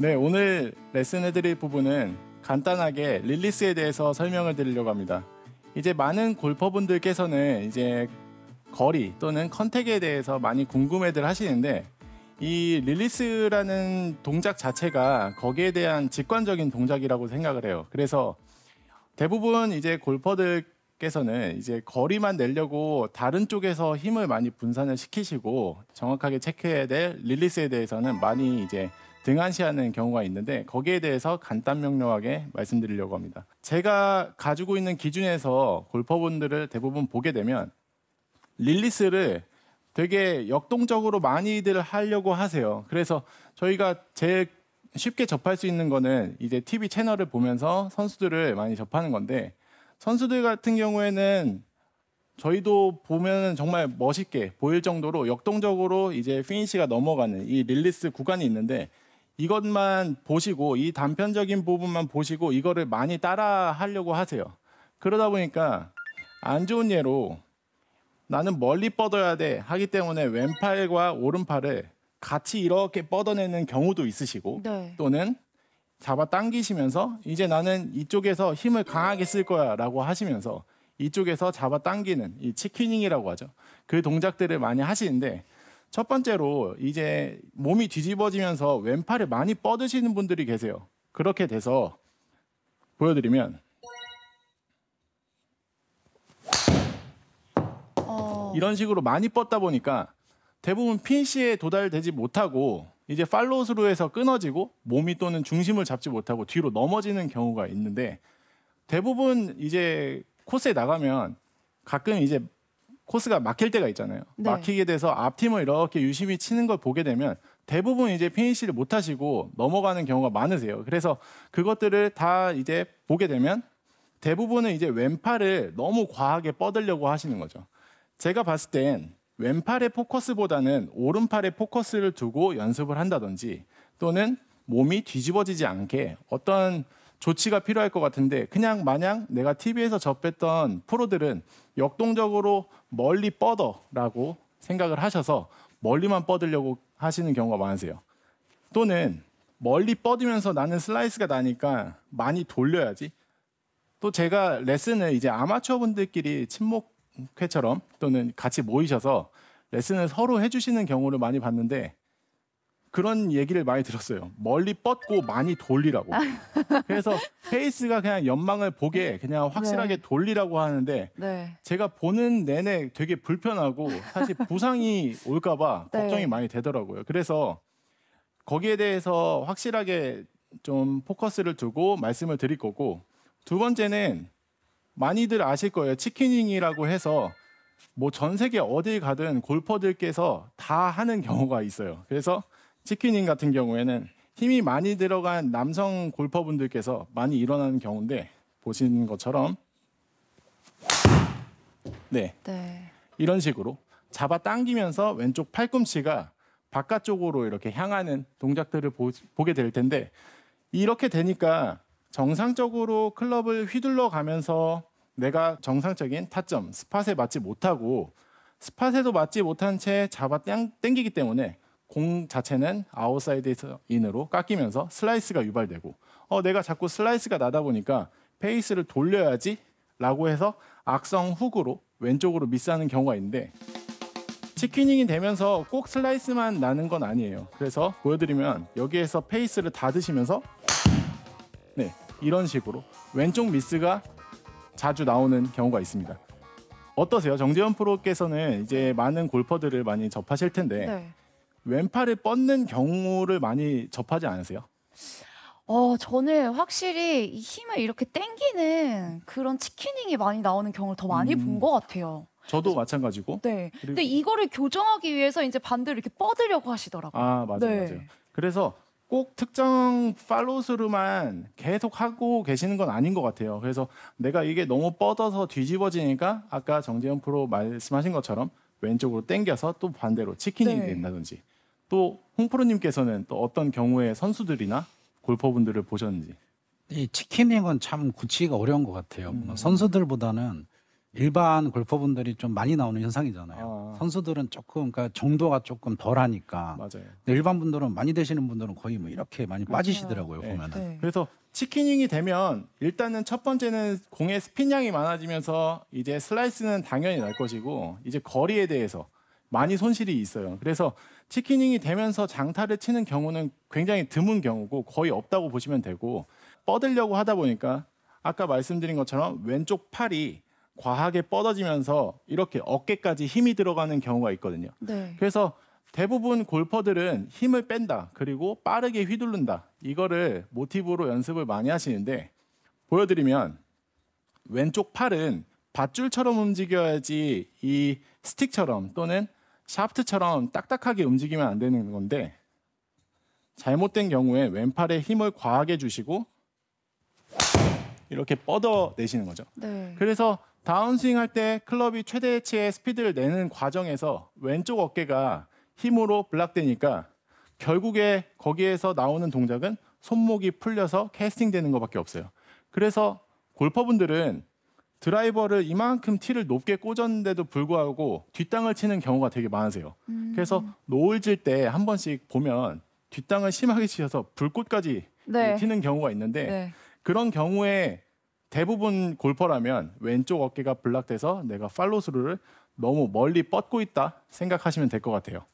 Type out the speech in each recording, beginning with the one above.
네, 오늘 레슨해드릴 부분은 간단하게 릴리스에 대해서 설명을 드리려고 합니다. 이제 많은 골퍼분들께서는 이제 거리 또는 컨택에 대해서 많이 궁금해들 하시는데 이 릴리스라는 동작 자체가 거기에 대한 직관적인 동작이라고 생각을 해요. 그래서 대부분 이제 골퍼들께서는 이제 거리만 내려고 다른 쪽에서 힘을 많이 분산을 시키시고 정확하게 체크해야 될 릴리스에 대해서는 많이 이제 등한시하는 경우가 있는데 거기에 대해서 간단 명료하게 말씀드리려고 합니다. 제가 가지고 있는 기준에서 골퍼분들을 대부분 보게 되면 릴리스를 되게 역동적으로 많이들 하려고 하세요. 그래서 저희가 제일 쉽게 접할 수 있는 거는 이제 TV 채널을 보면서 선수들을 많이 접하는 건데 선수들 같은 경우에는 저희도 보면 정말 멋있게 보일 정도로 역동적으로 이제 피니시가 넘어가는 이 릴리스 구간이 있는데 이것만 보시고 이 단편적인 부분만 보시고 이거를 많이 따라 하려고 하세요. 그러다 보니까 안 좋은 예로 나는 멀리 뻗어야 돼 하기 때문에 왼팔과 오른팔을 같이 이렇게 뻗어내는 경우도 있으시고 네. 또는 잡아 당기시면서 이제 나는 이쪽에서 힘을 강하게 쓸 거야 라고 하시면서 이쪽에서 잡아 당기는 이 치키닝이라고 하죠. 그 동작들을 많이 하시는데 첫 번째로 이제 몸이 뒤집어지면서 왼팔을 많이 뻗으시는 분들이 계세요. 그렇게 돼서 보여드리면 이런 식으로 많이 뻗다 보니까 대부분 피니시에 도달되지 못하고 이제 팔로우스루에서 끊어지고 몸이 또는 중심을 잡지 못하고 뒤로 넘어지는 경우가 있는데 대부분 이제 코스에 나가면 가끔 이제 코스가 막힐 때가 있잖아요. 네. 막히게 돼서 앞팀을 이렇게 유심히 치는 걸 보게 되면 대부분 이제 피니시를 못 하시고 넘어가는 경우가 많으세요. 그래서 그것들을 다 이제 보게 되면 대부분은 이제 왼팔을 너무 과하게 뻗으려고 하시는 거죠. 제가 봤을 땐 왼팔의 포커스보다는 오른팔에 포커스를 두고 연습을 한다든지 또는 몸이 뒤집어지지 않게 어떤 조치가 필요할 것 같은데 그냥 마냥 내가 TV에서 접했던 프로들은 역동적으로 멀리 뻗어라고 생각을 하셔서 멀리만 뻗으려고 하시는 경우가 많으세요. 또는 멀리 뻗으면서 나는 슬라이스가 나니까 많이 돌려야지. 또 제가 레슨을 이제 아마추어 분들끼리 친목회처럼 또는 같이 모이셔서 레슨을 서로 해주시는 경우를 많이 봤는데 그런 얘기를 많이 들었어요. 멀리 뻗고 많이 돌리라고. 그래서 페이스가 그냥 연망을 보게 그냥 확실하게 네. 돌리라고 하는데 네. 제가 보는 내내 되게 불편하고 사실 부상이 올까 봐 네. 걱정이 많이 되더라고요. 그래서 거기에 대해서 확실하게 좀 포커스를 두고 말씀을 드릴 거고 두 번째는 많이들 아실 거예요. 치킨닝이라고 해서 뭐 전 세계 어딜 가든 골퍼들께서 다 하는 경우가 있어요. 그래서 치킨닝 같은 경우에는 힘이 많이 들어간 남성 골퍼분들께서 많이 일어나는 경우인데 보시는 것처럼 네, 네. 이런 식으로 잡아 당기면서 왼쪽 팔꿈치가 바깥쪽으로 이렇게 향하는 동작들을 보게 될 텐데 이렇게 되니까 정상적으로 클럽을 휘둘러 가면서 내가 정상적인 타점, 스팟에 맞지 못하고 스팟에도 맞지 못한 채 잡아 당기기 때문에 공 자체는 아웃사이드에서 인으로 깎이면서 슬라이스가 유발되고 내가 자꾸 슬라이스가 나다 보니까 페이스를 돌려야지 라고 해서 악성 훅으로 왼쪽으로 미스하는 경우가 있는데 치킨닝이 되면서 꼭 슬라이스만 나는 건 아니에요. 그래서 보여드리면 여기에서 페이스를 닫으시면서 네, 이런 식으로 왼쪽 미스가 자주 나오는 경우가 있습니다. 어떠세요? 정재현 프로께서는 이제 많은 골퍼들을 많이 접하실 텐데 네. 왼팔을 뻗는 경우를 많이 접하지 않으세요? 저는 확실히 이 힘을 이렇게 당기는 그런 치키닝이 많이 나오는 경우를 더 많이 본 것 같아요. 저도 마찬가지고. 네. 그리고 근데 이거를 교정하기 위해서 이제 반대로 이렇게 뻗으려고 하시더라고요. 맞아요, 네. 맞아요. 그래서 꼭 특정 팔로우스루만 계속 하고 계시는 건 아닌 것 같아요. 그래서 내가 이게 너무 뻗어서 뒤집어지니까 아까 정재현 프로 말씀하신 것처럼 왼쪽으로 당겨서 또 반대로 치킨이 네. 된다든지 또 홍 프로님께서는 또 어떤 경우에 선수들이나 골퍼분들을 보셨는지. 이 치킨닝은 참 굳히기가 어려운 것 같아요. 선수들보다는 일반 골퍼분들이 좀 많이 나오는 현상이잖아요. 선수들은 조금 그러니까 정도가 조금 덜하니까. 맞아요. 근데 일반 분들은 많이 되시는 분들은 거의 뭐 이렇게 많이 빠지시더라고요. 네. 보면은. 네. 그래서 치키닝이 되면 일단은 첫 번째는 공의 스핀량이 많아지면서 이제 슬라이스는 당연히 날 것이고 이제 거리에 대해서 많이 손실이 있어요. 그래서 치키닝이 되면서 장타를 치는 경우는 굉장히 드문 경우고 거의 없다고 보시면 되고 뻗으려고 하다 보니까 아까 말씀드린 것처럼 왼쪽 팔이 과하게 뻗어지면서 이렇게 어깨까지 힘이 들어가는 경우가 있거든요. 네. 그래서 대부분 골퍼들은 힘을 뺀다 그리고 빠르게 휘두른다 이거를 모티브로 연습을 많이 하시는데 보여드리면 왼쪽 팔은 밧줄처럼 움직여야지 이 스틱처럼 또는 샤프트처럼 딱딱하게 움직이면 안 되는 건데 잘못된 경우에 왼팔에 힘을 과하게 주시고 이렇게 뻗어내시는 거죠. 네. 그래서 다운스윙 할 때 클럽이 최대치의 스피드를 내는 과정에서 왼쪽 어깨가 힘으로 블락되니까 결국에 거기에서 나오는 동작은 손목이 풀려서 캐스팅되는 것밖에 없어요. 그래서 골퍼분들은 드라이버를 이만큼 티를 높게 꽂았는데도 불구하고 뒷땅을 치는 경우가 되게 많으세요. 그래서 노을 질 때 한 번씩 보면 뒷땅을 심하게 치셔서 불꽃까지 네. 튀는 경우가 있는데 네. 그런 경우에 대부분 골퍼라면 왼쪽 어깨가 블락돼서 내가 팔로스루를 너무 멀리 뻗고 있다 생각하시면 될 것 같아요.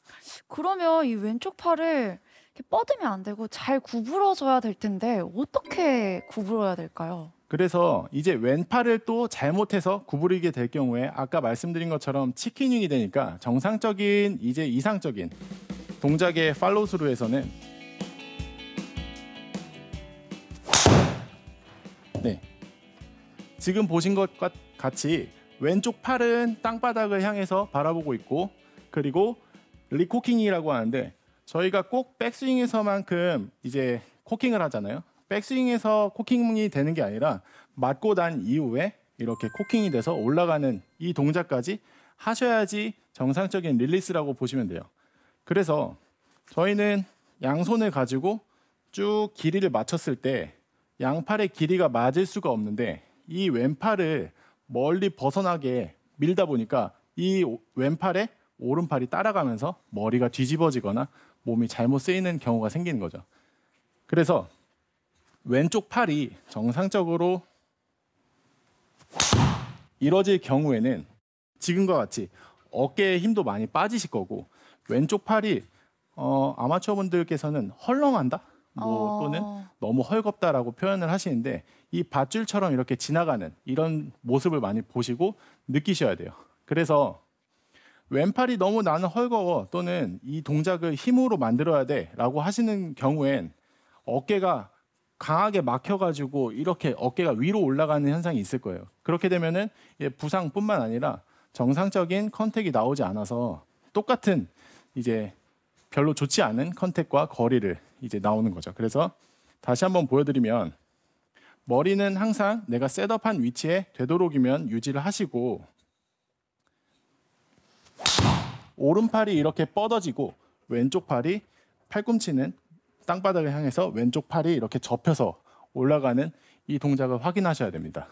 그러면 이 왼쪽 팔을 이렇게 뻗으면 안 되고 잘 구부러져야 될 텐데 어떻게 구부러야 될까요? 그래서 이제 왼팔을 또 잘못해서 구부리게 될 경우에 아까 말씀드린 것처럼 치킨윙이 되니까 정상적인 이제 이상적인 동작의 팔로스루에서는 네. 지금 보신 것과 같이 왼쪽 팔은 땅바닥을 향해서 바라보고 있고 그리고 리코킹이라고 하는데 저희가 꼭 백스윙에서만큼 이제 코킹을 하잖아요. 백스윙에서 코킹이 되는 게 아니라 맞고 난 이후에 이렇게 코킹이 돼서 올라가는 이 동작까지 하셔야지 정상적인 릴리스라고 보시면 돼요. 그래서 저희는 양손을 가지고 쭉 길이를 맞췄을 때 양팔의 길이가 맞을 수가 없는데 이 왼팔을 멀리 벗어나게 밀다 보니까 이 왼팔에 오른팔이 따라가면서 머리가 뒤집어지거나 몸이 잘못 쓰이는 경우가 생기는 거죠. 그래서 왼쪽 팔이 정상적으로 이뤄질 경우에는 지금과 같이 어깨에 힘도 많이 빠지실 거고 왼쪽 팔이 아마추어 분들께서는 헐렁한다 또는 너무 헐겁다라고 표현을 하시는데 이 밧줄처럼 이렇게 지나가는 이런 모습을 많이 보시고 느끼셔야 돼요. 그래서 왼팔이 너무 나는 헐거워 또는 이 동작을 힘으로 만들어야 돼라고 하시는 경우엔 어깨가 강하게 막혀가지고 이렇게 어깨가 위로 올라가는 현상이 있을 거예요. 그렇게 되면은 부상뿐만 아니라 정상적인 컨택이 나오지 않아서 똑같은 이제 별로 좋지 않은 컨택과 거리를 이제 나오는 거죠. 그래서 다시 한번 보여드리면 머리는 항상 내가 셋업한 위치에 되도록이면 유지를 하시고 오른팔이 이렇게 뻗어지고 왼쪽 팔이 팔꿈치는 땅바닥을 향해서 왼쪽 팔이 이렇게 접혀서 올라가는 이 동작을 확인하셔야 됩니다.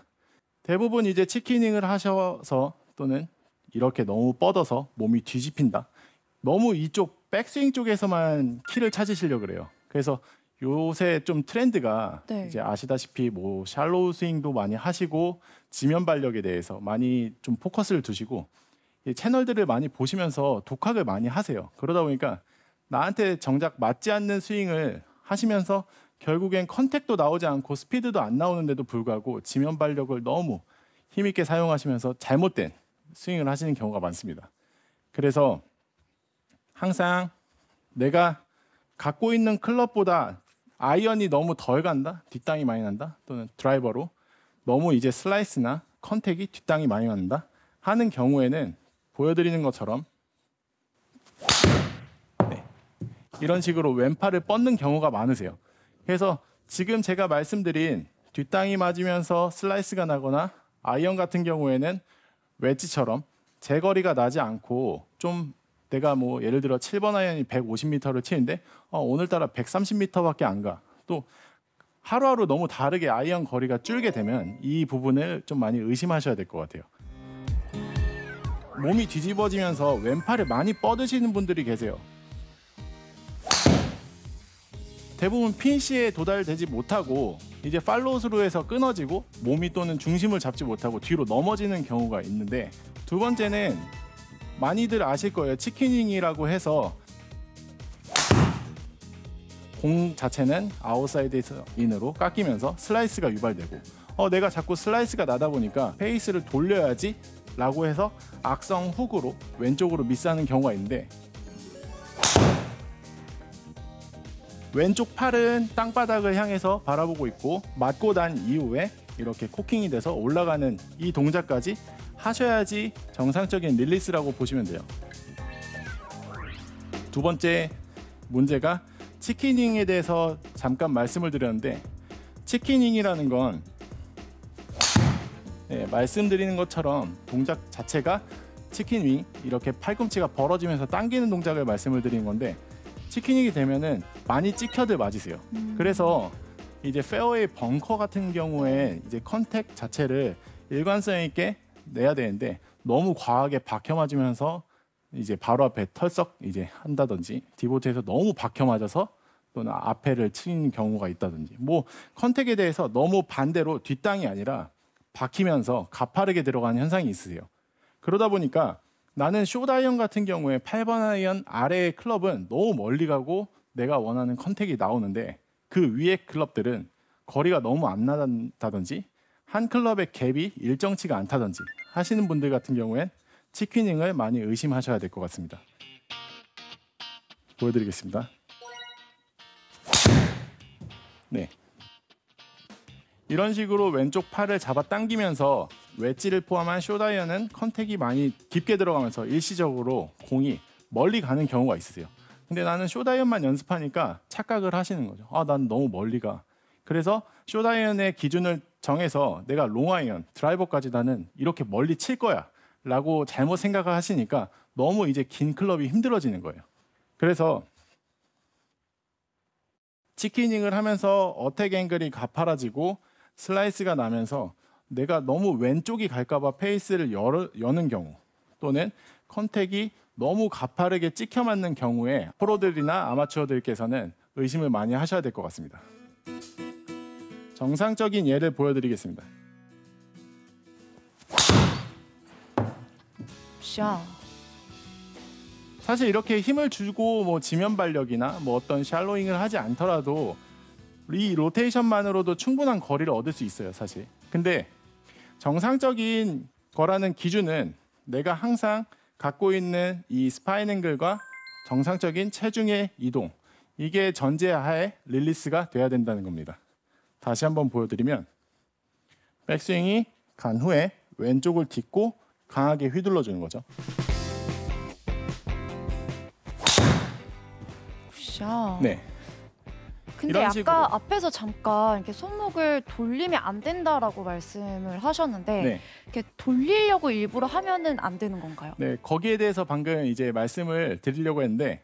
대부분 이제 치키닝을 하셔서 또는 이렇게 너무 뻗어서 몸이 뒤집힌다. 너무 이쪽 백스윙 쪽에서만 키를 찾으시려고 그래요. 그래서 요새 좀 트렌드가 네. 이제 아시다시피 뭐 샬로우 스윙도 많이 하시고 지면 발력에 대해서 많이 좀 포커스를 두시고 이 채널들을 많이 보시면서 독학을 많이 하세요. 그러다 보니까 나한테 정작 맞지 않는 스윙을 하시면서 결국엔 컨택도 나오지 않고 스피드도 안 나오는데도 불구하고 지면 발력을 너무 힘있게 사용하시면서 잘못된 스윙을 하시는 경우가 많습니다. 그래서 항상 내가 갖고 있는 클럽보다 아이언이 너무 덜 간다, 뒷땅이 많이 난다, 또는 드라이버로 너무 이제 슬라이스나 컨택이 뒷땅이 많이 난다 하는 경우에는 보여드리는 것처럼 이런 식으로 왼팔을 뻗는 경우가 많으세요. 그래서 지금 제가 말씀드린 뒷땅이 맞으면서 슬라이스가 나거나 아이언 같은 경우에는 웨지처럼 제거리가 나지 않고 좀 내가 뭐 예를 들어 7번 아이언이 150m를 치는데 오늘따라 130m밖에 안 가. 또 하루하루 너무 다르게 아이언 거리가 줄게 되면 이 부분을 좀 많이 의심하셔야 될 것 같아요. 몸이 뒤집어지면서 왼팔을 많이 뻗으시는 분들이 계세요. 대부분 피니시에 도달되지 못하고 이제 팔로우스루에서 끊어지고 몸이 또는 중심을 잡지 못하고 뒤로 넘어지는 경우가 있는데, 두 번째는 많이들 아실 거예요. 치킨윙이라고 해서 공 자체는 아웃사이드에서 인으로 깎이면서 슬라이스가 유발되고, 내가 자꾸 슬라이스가 나다 보니까 페이스를 돌려야지 라고 해서 악성 훅으로 왼쪽으로 미스하는 경우가 있는데, 왼쪽 팔은 땅바닥을 향해서 바라보고 있고 맞고 난 이후에 이렇게 코킹이 돼서 올라가는 이 동작까지 하셔야지 정상적인 릴리스라고 보시면 돼요. 두 번째 문제가 치킨윙에 대해서 잠깐 말씀을 드렸는데, 치킨윙이라는 건 말씀드리는 것처럼 동작 자체가 치킨윙, 이렇게 팔꿈치가 벌어지면서 당기는 동작을 말씀을 드리는 건데, 치킨윙이 되면은 많이 찍혀들 맞으세요. 그래서 이제 페어웨이 벙커 같은 경우에 이제 컨택 자체를 일관성 있게 내야 되는데, 너무 과하게 박혀 맞으면서 이제 바로 앞에 털썩 이제 한다든지, 디보트에서 너무 박혀 맞아서 또는 앞에를 치는 경우가 있다든지, 뭐 컨택에 대해서 너무 반대로 뒷땅이 아니라 박히면서 가파르게 들어가는 현상이 있으세요. 그러다 보니까 나는 숏아이언 같은 경우에 8번 아이언 아래의 클럽은 너무 멀리 가고 내가 원하는 컨택이 나오는데, 그 위의 클럽들은 거리가 너무 안 나다든지 한 클럽의 갭이 일정치가 않다든지 하시는 분들 같은 경우엔 치킨윙을 많이 의심하셔야 될 것 같습니다. 보여드리겠습니다. 네, 이런 식으로 왼쪽 팔을 잡아 당기면서 웨지를 포함한 숏아이언은 컨택이 많이 깊게 들어가면서 일시적으로 공이 멀리 가는 경우가 있으세요. 근데 나는 숏아이언만 연습하니까 착각을 하시는 거죠. 난 너무 멀리 가. 그래서 숏아이언의 기준을 정해서 내가 롱아이언, 드라이버까지 나는 이렇게 멀리 칠 거야 라고 잘못 생각을 하시니까 너무 이제 긴 클럽이 힘들어지는 거예요. 그래서 치킨윙을 하면서 어택 앵글이 가파라지고 슬라이스가 나면서 내가 너무 왼쪽이 갈까봐 페이스를 여는 경우, 또는 컨택이 너무 가파르게 찍혀 맞는 경우에 프로들이나 아마추어들께서는 의심을 많이 하셔야 될 것 같습니다. 정상적인 예를 보여드리겠습니다. 샤. 사실 이렇게 힘을 주고 뭐 지면 발력이나 뭐 어떤 샬로잉을 하지 않더라도 이 로테이션만으로도 충분한 거리를 얻을 수 있어요, 사실. 근데 정상적인 거라는 기준은 내가 항상 갖고 있는 이 스파인 앵글과 정상적인 체중의 이동, 이게 전제하에 릴리스가 돼야 된다는 겁니다. 다시 한번 보여드리면, 백스윙이 간 후에 왼쪽을 딛고 강하게 휘둘러 주는 거죠. 샤. 네. 근데 이런 아까 식으로. 앞에서 잠깐 이렇게 손목을 돌리면 안 된다라고 말씀을 하셨는데, 네. 이렇게 돌리려고 일부러 하면은 안 되는 건가요? 네, 거기에 대해서 방금 이제 말씀을 드리려고 했는데,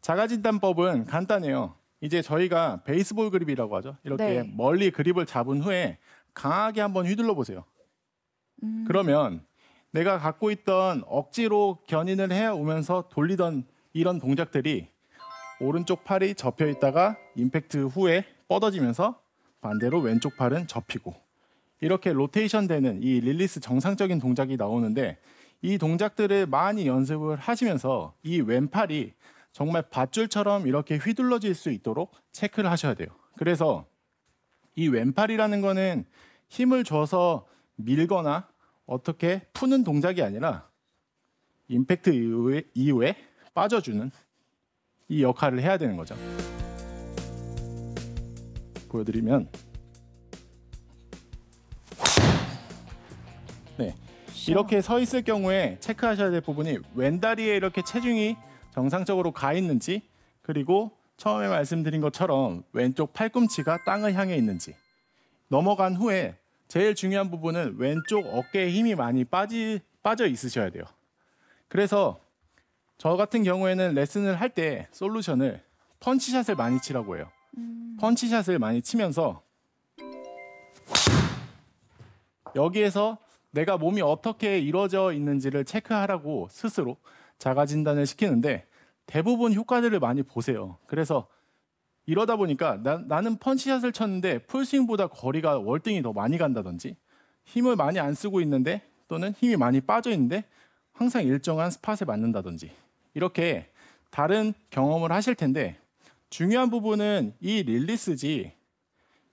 자가진단법은 간단해요. 이제 저희가 베이스볼 그립이라고 하죠. 이렇게 네. 멀리 그립을 잡은 후에 강하게 한번 휘둘러 보세요. 그러면 내가 갖고 있던 억지로 견인을 해오면서 돌리던 이런 동작들이 오른쪽 팔이 접혀 있다가 임팩트 후에 뻗어지면서 반대로 왼쪽 팔은 접히고, 이렇게 로테이션 되는 이 릴리스 정상적인 동작이 나오는데, 이 동작들을 많이 연습을 하시면서 이 왼팔이 정말 밧줄처럼 이렇게 휘둘러질 수 있도록 체크를 하셔야 돼요. 그래서 이 왼팔이라는 거는 힘을 줘서 밀거나 어떻게 푸는 동작이 아니라 임팩트 이후에 빠져주는 이 역할을 해야 되는 거죠. 보여드리면, 네, 이렇게 서 있을 경우에 체크하셔야 될 부분이 왼다리에 이렇게 체중이 정상적으로 가 있는지, 그리고 처음에 말씀드린 것처럼 왼쪽 팔꿈치가 땅을 향해 있는지, 넘어간 후에 제일 중요한 부분은 왼쪽 어깨에 힘이 많이 빠져 있으셔야 돼요. 그래서 저 같은 경우에는 레슨을 할 때 솔루션을 펀치샷을 많이 치라고 해요. 펀치샷을 많이 치면서 여기에서 내가 몸이 어떻게 이루어져 있는지를 체크하라고 스스로 자가 진단을 시키는데 대부분 효과들을 많이 보세요. 그래서 이러다 보니까 나는 펀치샷을 쳤는데 풀스윙보다 거리가 월등히 더 많이 간다든지 힘을 많이 안 쓰고 있는데 또는 힘이 많이 빠져 있는데 항상 일정한 스팟에 맞는다든지 이렇게 다른 경험을 하실 텐데 중요한 부분은 이 릴리스지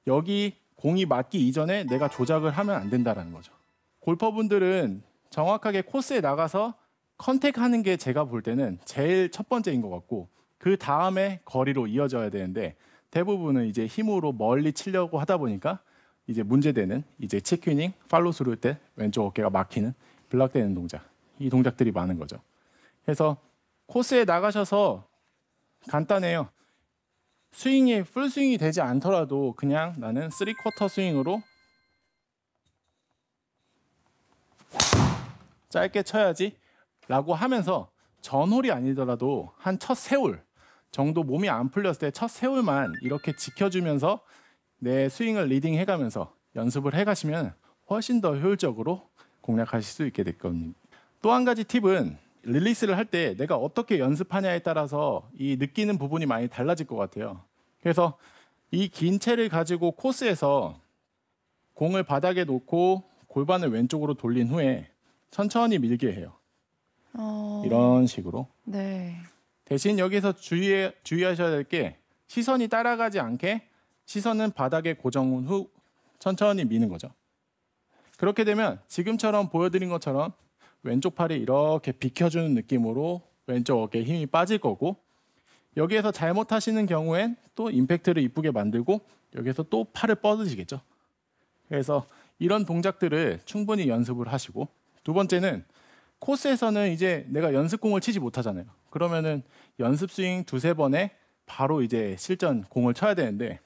여기 공이 맞기 이전에 내가 조작을 하면 안 된다는 거죠. 골퍼분들은 정확하게 코스에 나가서 컨택하는 게 제가 볼 때는 제일 첫 번째인 것 같고 그 다음에 거리로 이어져야 되는데 대부분은 이제 힘으로 멀리 치려고 하다 보니까 이제 문제되는 이제 치퀴닝, 팔로스루 때 왼쪽 어깨가 막히는 블락되는 동작 이 동작들이 많은 거죠. 그래서 코스에 나가셔서 간단해요. 스윙이 풀스윙이 되지 않더라도 그냥 나는 3쿼터 스윙으로 짧게 쳐야지 라고 하면서 전홀이 아니더라도 한 첫 세홀 정도 몸이 안 풀렸을 때 첫 세홀만 이렇게 지켜주면서 내 스윙을 리딩 해가면서 연습을 해가시면 훨씬 더 효율적으로 공략하실 수 있게 될 겁니다. 또 한 가지 팁은 릴리스를 할 때 내가 어떻게 연습하냐에 따라서 이 느끼는 부분이 많이 달라질 것 같아요. 그래서 이 긴 채를 가지고 코스에서 공을 바닥에 놓고 골반을 왼쪽으로 돌린 후에 천천히 밀게 해요. 이런 식으로. 네. 대신 여기서 주의하셔야 될 게 시선이 따라가지 않게 시선은 바닥에 고정 후 천천히 미는 거죠. 그렇게 되면 지금처럼 보여드린 것처럼 왼쪽 팔이 이렇게 비켜주는 느낌으로 왼쪽 어깨에 힘이 빠질 거고 여기에서 잘못하시는 경우엔 또 임팩트를 이쁘게 만들고 여기에서 또 팔을 뻗으시겠죠. 그래서 이런 동작들을 충분히 연습을 하시고 두 번째는 코스에서는 이제 내가 연습공을 치지 못하잖아요. 그러면은 연습 스윙 두세 번에 바로 이제 실전 공을 쳐야 되는데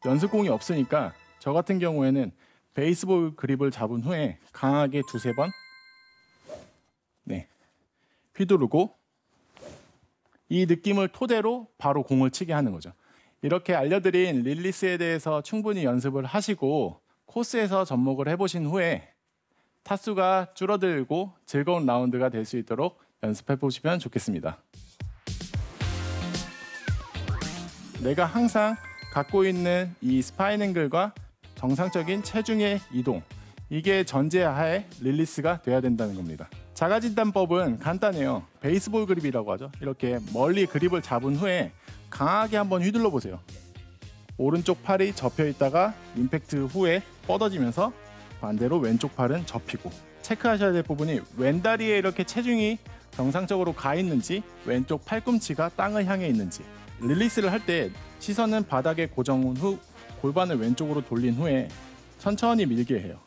연습공이 없으니까 저 같은 경우에는 베이스볼 그립을 잡은 후에 강하게 두세 번 휘두르고 이 느낌을 토대로 바로 공을 치게 하는 거죠. 이렇게 알려드린 릴리스에 대해서 충분히 연습을 하시고 코스에서 접목을 해보신 후에 타수가 줄어들고 즐거운 라운드가 될 수 있도록 연습해 보시면 좋겠습니다. 내가 항상 갖고 있는 이 스파인 앵글과 정상적인 체중의 이동 이게 전제하에 릴리스가 돼야 된다는 겁니다. 자가진단법은 간단해요. 베이스볼 그립이라고 하죠. 이렇게 멀리 그립을 잡은 후에 강하게 한번 휘둘러 보세요. 오른쪽 팔이 접혀 있다가 임팩트 후에 뻗어지면서 반대로 왼쪽 팔은 접히고 체크하셔야 될 부분이 왼다리에 이렇게 체중이 정상적으로 가 있는지 왼쪽 팔꿈치가 땅을 향해 있는지 릴리스를 할 때 시선은 바닥에 고정 후 골반을 왼쪽으로 돌린 후에 천천히 밀게 해요.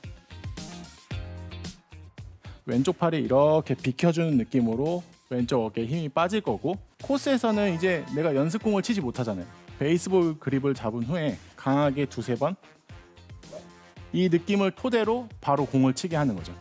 왼쪽 팔이 이렇게 비켜주는 느낌으로 왼쪽 어깨에 힘이 빠질 거고 코스에서는 이제 내가 연습공을 치지 못하잖아요. 베이스볼 그립을 잡은 후에 강하게 두세 번 이 느낌을 토대로 바로 공을 치게 하는 거죠.